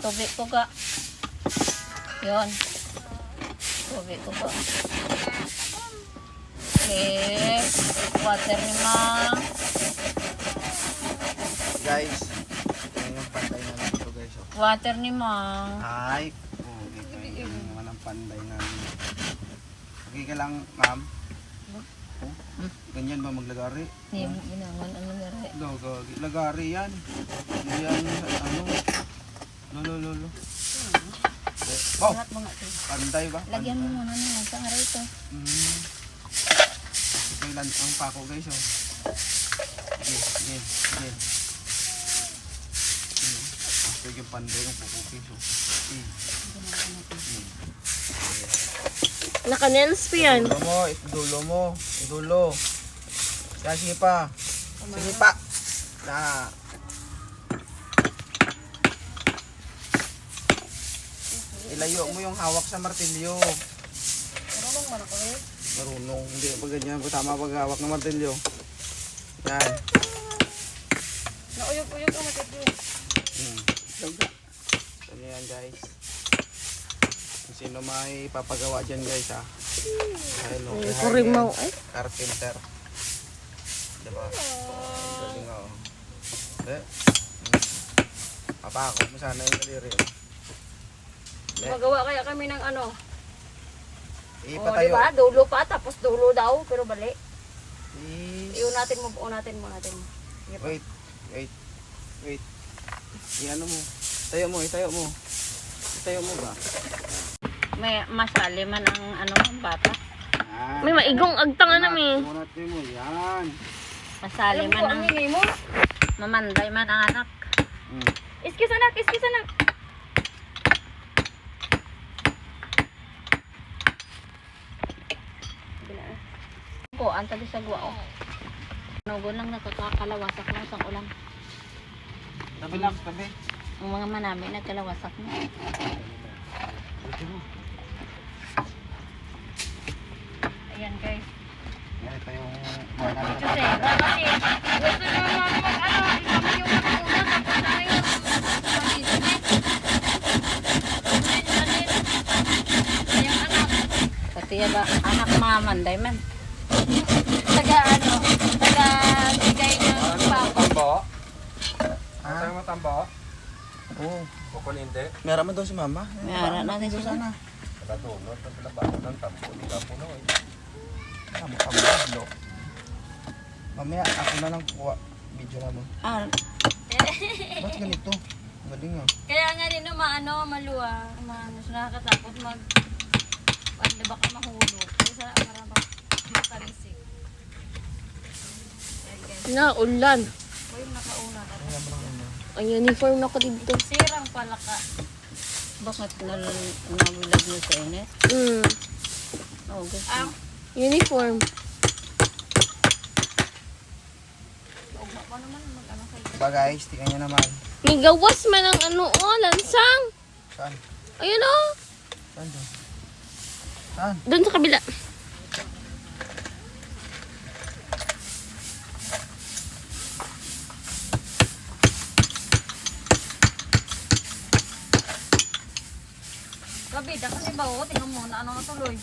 tubig ko ga. Yun. Tubig ko ga. Okay. Water ni Mang. Guys, ito yung panday namin ito guys. Oh. Water ni Mang. Ay, ito yung naman ang panday namin. Okay ka lang, ma'am? Oh, ganyan ba maglagari? Hindi mo ginangan ang nangyari. Lagari yan. Yan, ano? Lolo. Oh, panday ba? Lagyan mo muna naman sa araw ito. Ito yung ang pako guys. Oh. Sige. Ito yung panday yung pupukis. Oh. Naka-nails pa yan. Idulo. Yan, sige pa. Na. Ilayo mo yung hawak sa martilyo. Marunong man ako eh. Marunong. Hindi pa ganyan. Tama paghawak ng martilyo. Yan. Nauyog-uyog ang matindi. Ano yan guys. Kung sino may papagawa dyan guys ha. Ayun o. Kurimaw ay. Carpenter. Diba? Galing o. Papako mo sana yung daliri. Magawa kaya kami ng ano. Ipatayo. Diba? Dulo pa, tapos dulo daw, pero bali. Is... Unatin mo. Wait. Iano mo. Itayo mo ba? May masali man ang ano ang bata. Yan. May maigong agtanga namin. Unatin mo. Yan. Masali man ang mo. mamanday man ang anak. Iskis anak. Ko anta di sa guwa. Nugon lang nakakalawasak na sa ulam. Tabi. Ang mga manami nagkalawasak na. Ayan guys. Yan ito yung buwan namin. Kasi kasi gusto nyo mag-ano, isama yung una tapos na yung yung anak. Pati ba anak mamanday man. Taga bigay ng papa. Tambo? Ha? Tayo mo tambo? Oo. Bukol hindi. Meron man daw si mama. Meron natin Dito siya. sana. Nakatulog. Ang pinabahan ng tambo. Hindi ka puno eh. Tambo. Mamaya ako na lang kuha. Video na mo. Ah, Ba't ganito? Galing ah. Kaya nga din maluwa. Nakakatakot Pwede baka mahulog. Kaya para makarisik. Na, ulan. Uy, nakauna ka. Ang uniform na ko dito. Sirang pala ka. Bakit nabulag niyo sa init? Oh, gusto. Uniform. Pa naman mag-ano kayo. Diba guys, tingnan nyo naman. May gawas man ang lansang. Saan? Ayun o. Saan doon? Saan? Doon sa kabila. Gabi, kasi ba o? Tingnan mo na ano natuloy.